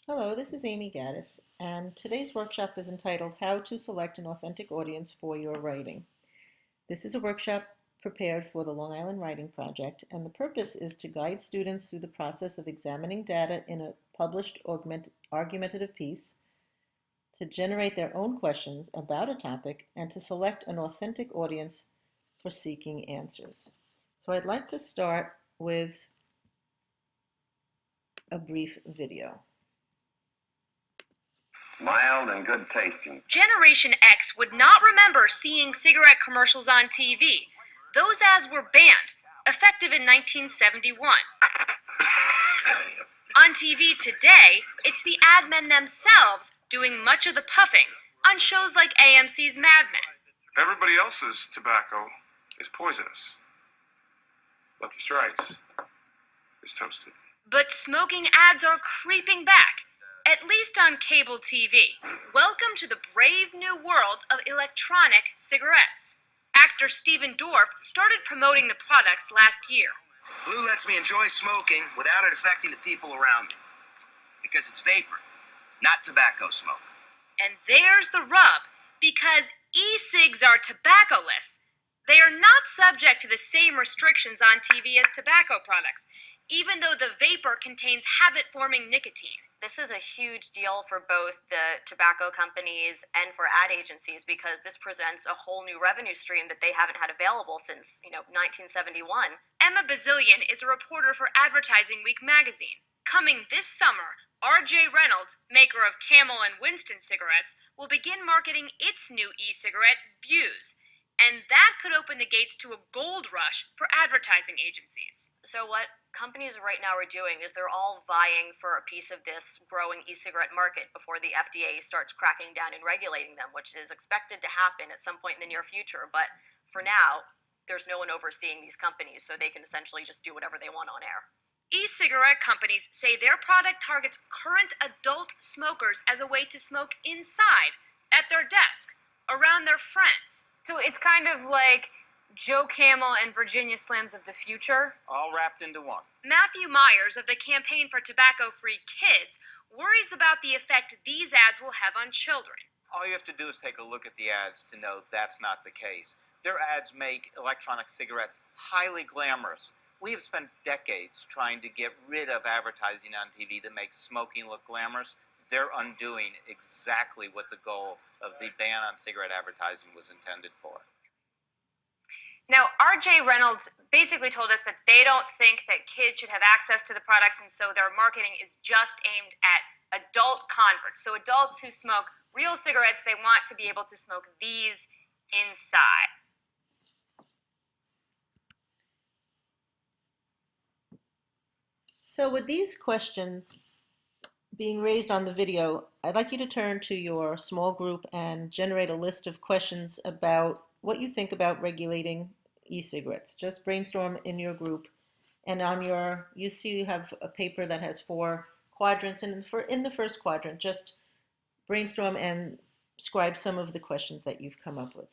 Hello, this is Amy Gaddes, and today's workshop is entitled How to Select an Authentic Audience for Your Writing. This is a workshop prepared for the Long Island Writing Project, and the purpose is to guide students through the process of examining data in a published argumentative piece, to generate their own questions about a topic, and to select an authentic audience for seeking answers. So I'd like to start with a brief video. Mild and good tasting. Generation X would not remember seeing cigarette commercials on TV. Those ads were banned, effective in 1971. On TV today, it's the ad men themselves doing much of the puffing on shows like AMC's Mad Men. Everybody else's tobacco is poisonous. Lucky Strikes is toasted. But smoking ads are creeping back, at least on cable TV. Welcome to the brave new world of electronic cigarettes. Actor Stephen Dorff started promoting the products last year. Blue lets me enjoy smoking without it affecting the people around me. Because it's vapor, not tobacco smoke. And there's the rub, because e-cigs are tobaccoless. They are not subject to the same restrictions on TV as tobacco products, even though the vapor contains habit-forming nicotine. This is a huge deal for both the tobacco companies and for ad agencies because this presents a whole new revenue stream that they haven't had available since, 1971. Emma Bazillion is a reporter for Advertising Week magazine. Coming this summer, R.J. Reynolds, maker of Camel and Winston cigarettes, will begin marketing its new e-cigarette, Views. And that could open the gates to a gold rush for advertising agencies. So what companies right now are doing is they're all vying for a piece of this growing e-cigarette market before the FDA starts cracking down and regulating them, which is expected to happen at some point in the near future. But for now, there's no one overseeing these companies, so they can essentially just do whatever they want on air. E-cigarette companies say their product targets current adult smokers as a way to smoke inside, at their desk, around their friends. So it's kind of like Joe Camel and Virginia Slims of the future. All wrapped into one. Matthew Myers of the Campaign for Tobacco-Free Kids worries about the effect these ads will have on children. All you have to do is take a look at the ads to know that's not the case. Their ads make electronic cigarettes highly glamorous. We have spent decades trying to get rid of advertising on TV that makes smoking look glamorous. They're undoing exactly what the goal of the ban on cigarette advertising was intended for. Now, R.J. Reynolds basically told us that they don't think that kids should have access to the products, and so their marketing is just aimed at adult converts. So adults who smoke real cigarettes, they want to be able to smoke these inside. So with these questions being raised on the video, I'd like you to turn to your small group and generate a list of questions about what you think about regulating e-cigarettes. Just brainstorm in your group, and on you see you have a paper that has 4 quadrants, and in the first quadrant, just brainstorm and scribe some of the questions that you've come up with.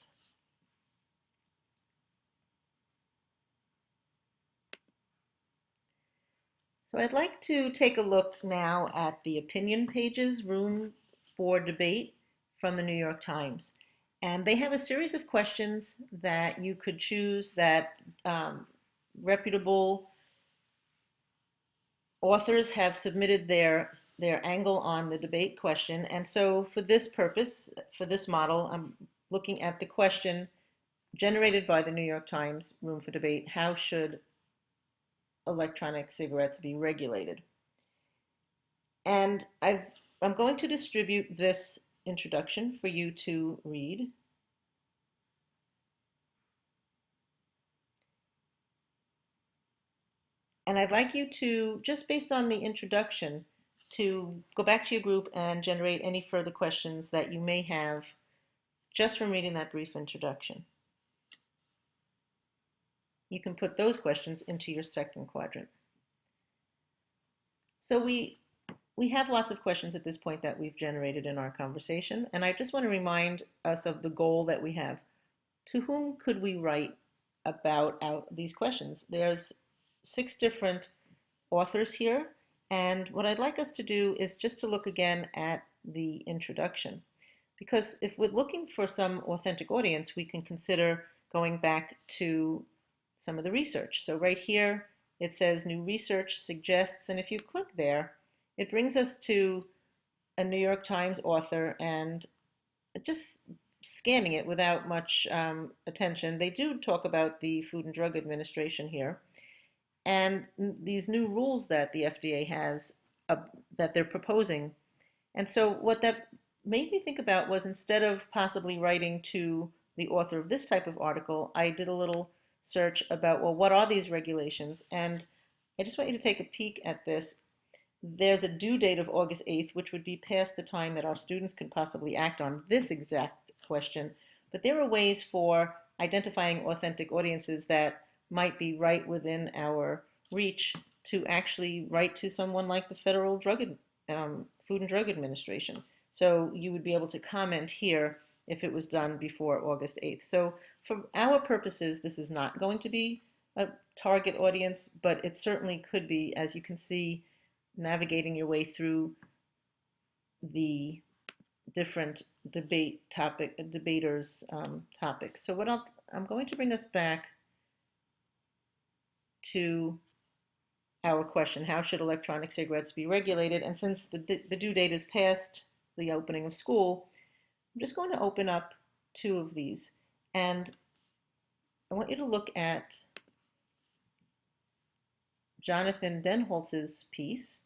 So I'd like to take a look now at the opinion pages, Room for Debate from the New York Times. And they have a series of questions that you could choose that reputable authors have submitted their angle on the debate question. And so for this purpose, for this model, I'm looking at the question generated by the New York Times, Room for Debate: how should electronic cigarettes be regulated? And I'm going to distribute this introduction for you to read. And I'd like you to, just based on the introduction, to go back to your group and generate any further questions that you may have just from reading that brief introduction. You can put those questions into your second quadrant. So we have lots of questions at this point that we've generated in our conversation, and I just want to remind us of the goal that we have. To whom could we write about these questions? There's 6 different authors here, And what I'd like us to do is just to look again at the introduction. Because if we're looking for some authentic audience, we can consider going back to some of the research. So right here, it says new research suggests, and if you click there, it brings us to a New York Times author, and just scanning it without much attention, they do talk about the Food and Drug Administration here and these new rules that the FDA has that they're proposing. And so what that made me think about was, instead of possibly writing to the author of this type of article, I did a little search about, well, what are these regulations? And I just want you to take a peek at this. There's a due date of August 8th, which would be past the time that our students could possibly act on this exact question. But there are ways for identifying authentic audiences that might be right within our reach to actually write to someone like the Federal Food and Drug Administration. So you would be able to comment here if it was done before August 8th. So for our purposes, this is not going to be a target audience, but it certainly could be, as you can see, navigating your way through the different debaters' topics. So I'm going to bring us back to our question: how should electronic cigarettes be regulated? And since the due date is past the opening of school, I'm just going to open up two of these, and I want you to look at Jonathan Denholtz's piece.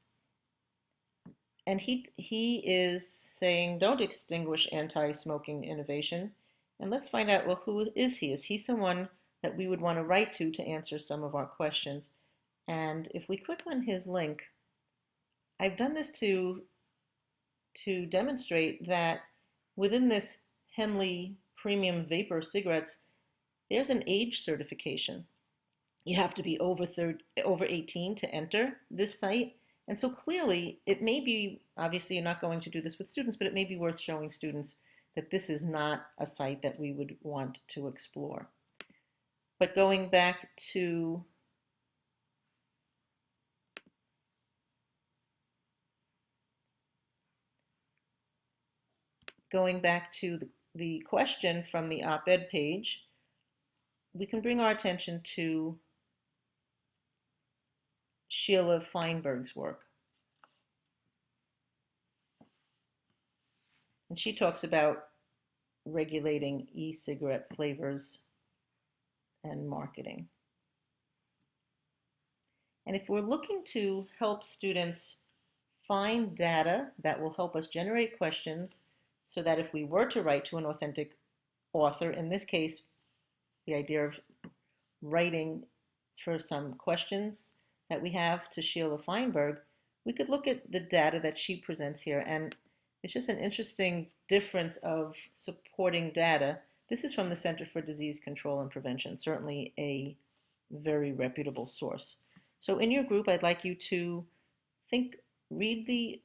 And he is saying, don't extinguish anti-smoking innovation. And let's find out, well, who is he? Is he someone that we would want to write to answer some of our questions? And if we click on his link, I've done this to demonstrate that within this Henley Premium Vapor cigarettes, there's an age certification. You have to be over 18 to enter this site. And so clearly, it may be, obviously you're not going to do this with students, but it may be worth showing students that this is not a site that we would want to explore. But going back to the question from the op-ed page, we can bring our attention to Sheila Feinberg's work. And she talks about regulating e-cigarette flavors and marketing. And if we're looking to help students find data that will help us generate questions, so that if we were to write to an authentic author, in this case, the idea of writing for some questions that we have to Sheila Feinberg, we could look at the data that she presents here. And it's just an interesting difference of supporting data. This is from the Center for Disease Control and Prevention, certainly a very reputable source. So in your group, I'd like you to read the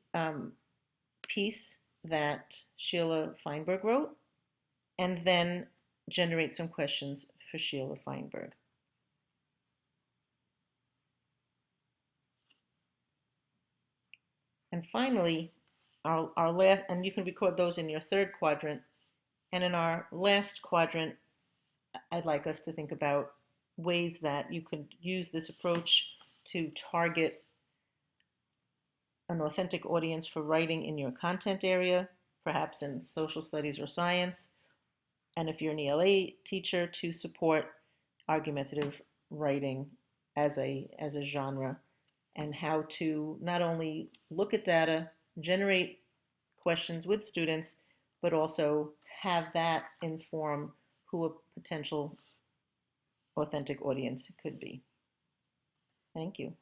piece that Sheila Feinberg wrote, and then generate some questions for Sheila Feinberg. And finally, our last, and you can record those in your third quadrant, and in our last quadrant, I'd like us to think about ways that you could use this approach to target an authentic audience for writing in your content area, perhaps in social studies or science, and if you're an ELA teacher, to support argumentative writing as a genre, and how to not only look at data, generate questions with students, but also have that inform who a potential authentic audience could be. Thank you.